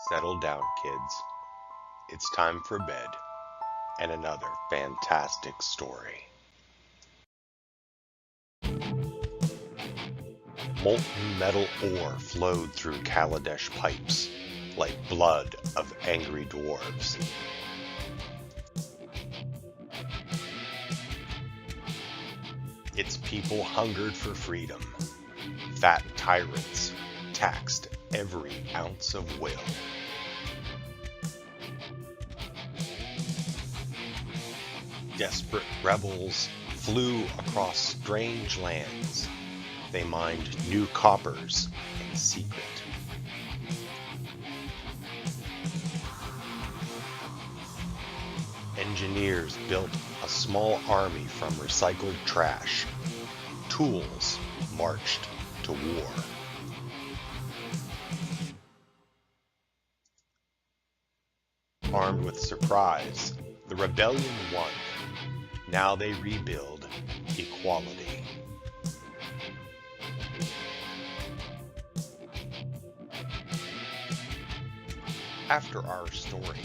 Settle down, kids. It's time for bed and another fantastic story. Molten metal ore flowed through Kaladesh pipes like blood of angry dwarves. Its people hungered for freedom. Fat tyrants taxed every ounce of will. Desperate rebels flew across strange lands. They mined new coppers in secret. Engineers built a small army from recycled trash. Tools marched to war. Armed with surprise, the rebellion won. Now they rebuild equality. After our story,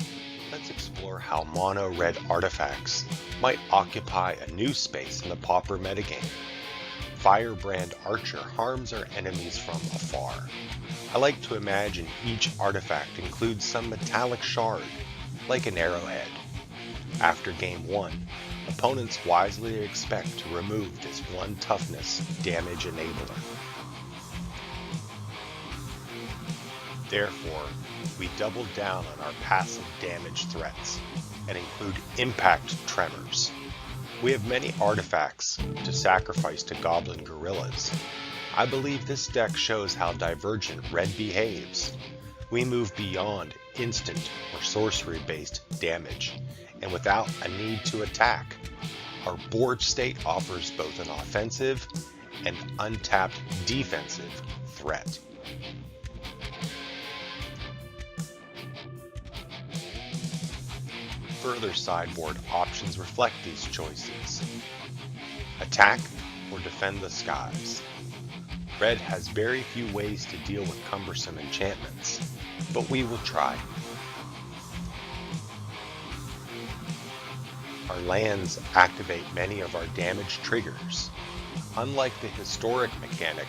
let's explore how mono-red artifacts might occupy a new space in the Pauper metagame. Firebrand Archer harms our enemies from afar. I like to imagine each artifact includes some metallic shard, like an arrowhead. After game 1, opponents wisely expect to remove this one toughness damage enabler. Therefore, we double down on our passive damage threats and include impact tremors. We have many artifacts to sacrifice to goblin gorillas. I believe this deck shows how divergent red behaves. We move beyond instant or sorcery-based damage, and without a need to attack. Our board state offers both an offensive and untapped defensive threat. Further sideboard options reflect these choices. Attack or defend the skies. Red has very few ways to deal with cumbersome enchantments, but we will try. Our lands activate many of our damage triggers. Unlike the historic mechanic,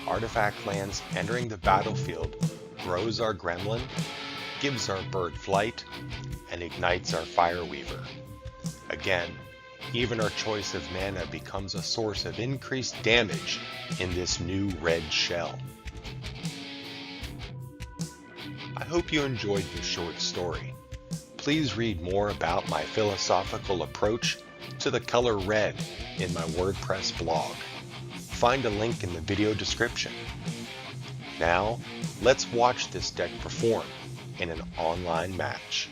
artifact lands entering the battlefield grows our gremlin, gives our bird flight, and ignites our fireweaver. Again, even our choice of mana becomes a source of increased damage in this new red shell. I hope you enjoyed this short story. Please read more about my philosophical approach to the color red in my WordPress blog. Find a link in the video description. Now, let's watch this deck perform in an online match.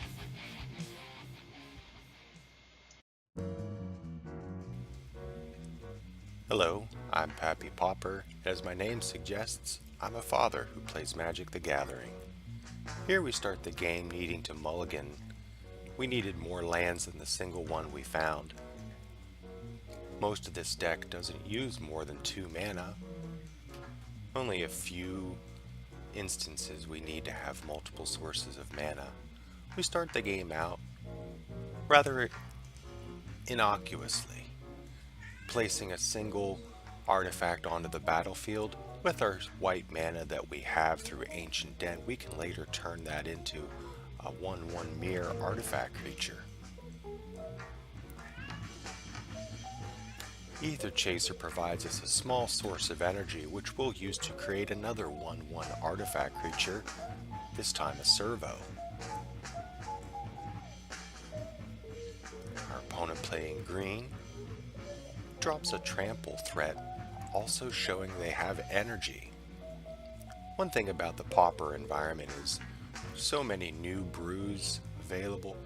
Hello, I'm Pappy Pauper. As my name suggests, I'm a father who plays Magic the Gathering. Here we start the game needing to mulligan. We needed more lands than the single one we found. Most of this deck doesn't use more than 2 mana. Only a few instances we need to have multiple sources of mana. We start the game out rather innocuously, placing a single artifact onto the battlefield. With our white mana that we have through Ancient Den, we can later turn that into a 1/1 mirror artifact creature. Ether Chaser provides us a small source of energy which we'll use to create another 1/1 artifact creature, this time a servo. Our opponent playing green drops a trample threat, also showing they have energy. One thing about the Pauper environment is so many new brews available,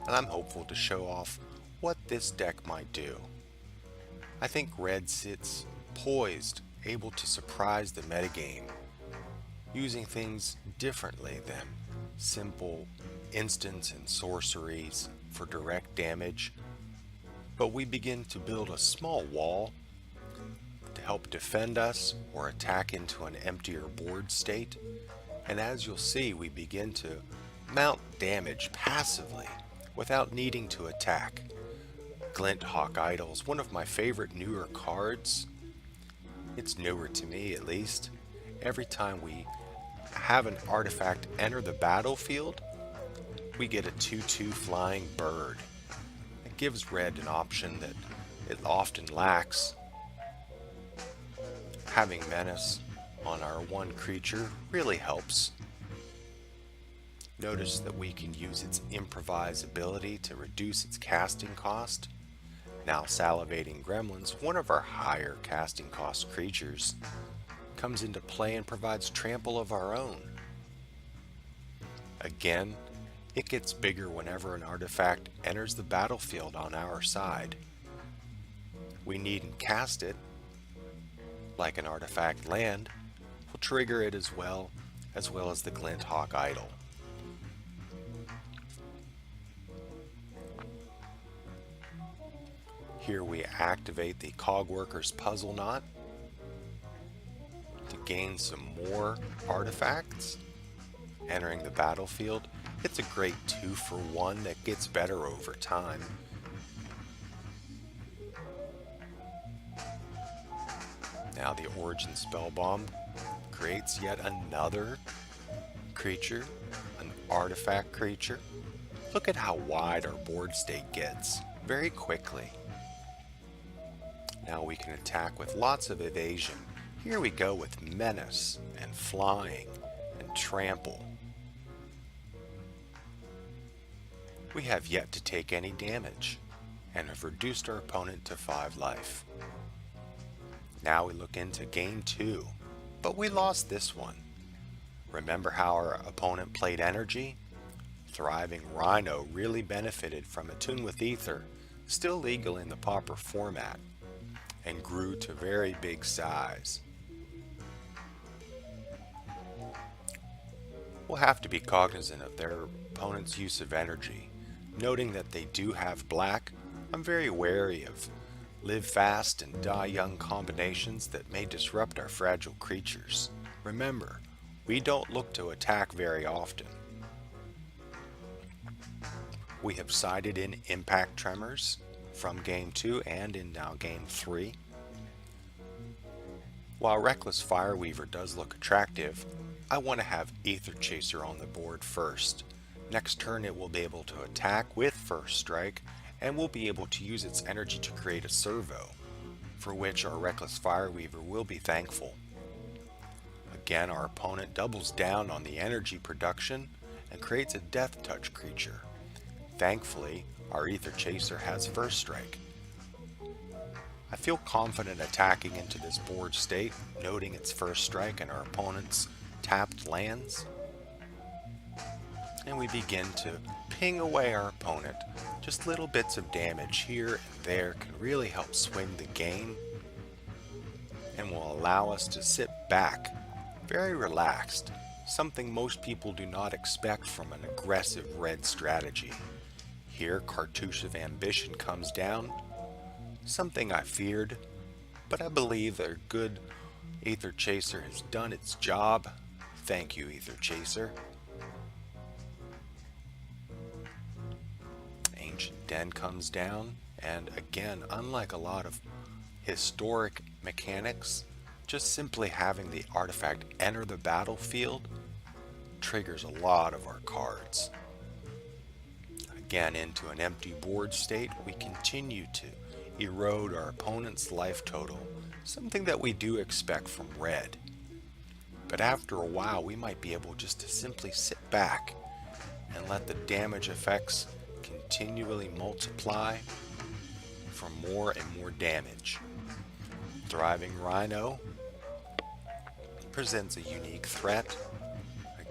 and I'm hopeful to show off what this deck might do. I think red sits poised, able to surprise the metagame, using things differently than simple instants and sorceries for direct damage. But we begin to build a small wall to help defend us or attack into an emptier board state. and as you'll see, we begin to mount damage passively without needing to attack. Glint Hawk Idol is one of my favorite newer cards. It's newer to me, at least. Every time we have an artifact enter the battlefield, we get a 2/2 flying bird. It gives red an option that it often lacks. Having Menace on our one creature really helps. Notice that we can use its improvise ability to reduce its casting cost. Now Salivating Gremlins, one of our higher casting cost creatures, comes into play and provides trample of our own. Again, it gets bigger whenever an artifact enters the battlefield on our side. We needn't cast it, like an artifact land. We'll trigger it as well as the Glint Hawk Idol. Here we activate the Cogworker's Puzzle Knot to gain some more artifacts entering the battlefield. It's a great 2-for-1 that gets better over time. Now the Origin Spellbomb creates yet another creature, an artifact creature. Look at how wide our board state gets very quickly. Now we can attack with lots of evasion. Here we go with Menace and Flying and Trample. We have yet to take any damage and have reduced our opponent to 5 life. Now we look into game 2, but we lost this one. Remember how our opponent played energy? Thriving Rhino really benefited from Attune with Ether, still legal in the Pauper format, and grew to very big size. We'll have to be cognizant of their opponent's use of energy. Noting that they do have black, I'm very wary of live fast and die young combinations that may disrupt our fragile creatures. Remember, we don't look to attack very often. We have sided in Impact Tremors from game 2 and in now game 3. While Reckless Fireweaver does look attractive, I want to have Aether Chaser on the board first. Next turn it will be able to attack with First Strike and will be able to use its energy to create a servo, for which our Reckless Fireweaver will be thankful. Again, our opponent doubles down on the energy production and creates a Death Touch creature. Thankfully, our Aether Chaser has First Strike. I feel confident attacking into this board state, noting its First Strike and our opponent's tapped lands. And we begin to ping away our opponent. Just little bits of damage here and there can really help swing the game and will allow us to sit back very relaxed, something most people do not expect from an aggressive red strategy. Here Cartouche of Ambition comes down, something I feared, but I believe their good Aether Chaser has done its job. Thank you, Aether Chaser. Ancient Den comes down, and again, unlike a lot of historic mechanics, just simply having the artifact enter the battlefield triggers a lot of our cards. Again, into an empty board state, we continue to erode our opponent's life total, something that we do expect from red. But after a while, we might be able just to simply sit back and let the damage effects continually multiply for more and more damage. Thriving Rhino presents a unique threat.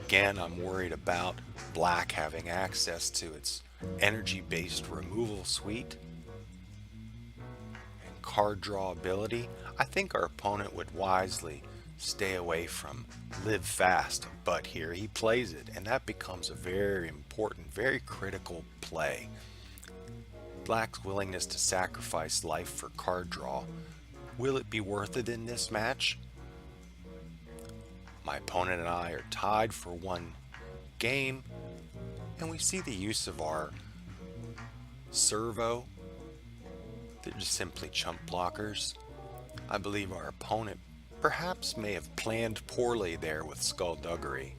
Again, I'm worried about black having access to its energy-based removal suite and card draw ability. I think our opponent would wisely stay away from live fast, but here he plays it, and that becomes a very important, very critical play. Black's willingness to sacrifice life for card draw, will it be worth it in this match? My opponent and I are tied for one game, and we see the use of our servo. They're just simply chump blockers. I believe our opponent perhaps may have planned poorly there with skullduggery,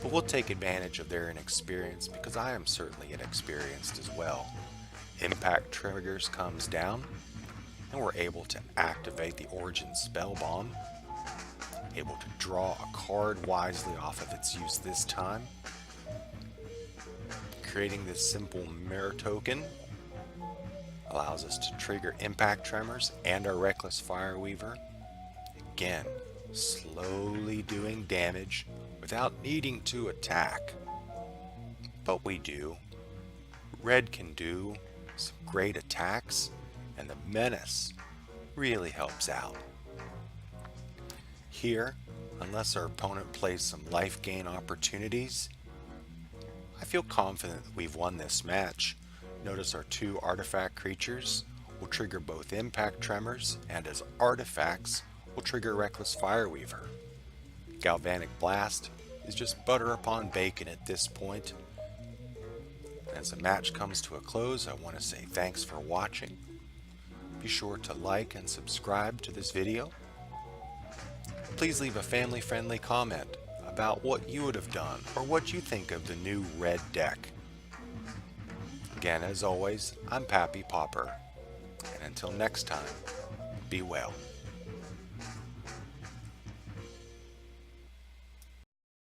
but we'll take advantage of their inexperience because I am certainly inexperienced as well. Impact triggers comes down, and we're able to activate the Origin Spell Bomb, able to draw a card wisely off of its use this time, creating this simple mirror token allows us to trigger Impact Tremors and our Reckless Fireweaver, again slowly doing damage without needing to attack. But we do. Red can do some great attacks, and the Menace really helps out. Here, unless our opponent plays some life gain opportunities, I feel confident that we've won this match. Notice our two artifact creatures will trigger both Impact Tremors, and as artifacts will trigger Reckless Fireweaver. Galvanic Blast is just butter upon bacon at this point. As the match comes to a close, I want to say thanks for watching. Be sure to like and subscribe to this video. Please leave a family-friendly comment about what you would have done or what you think of the new red deck. Again, as always, I'm Pauper, and until next time, be well.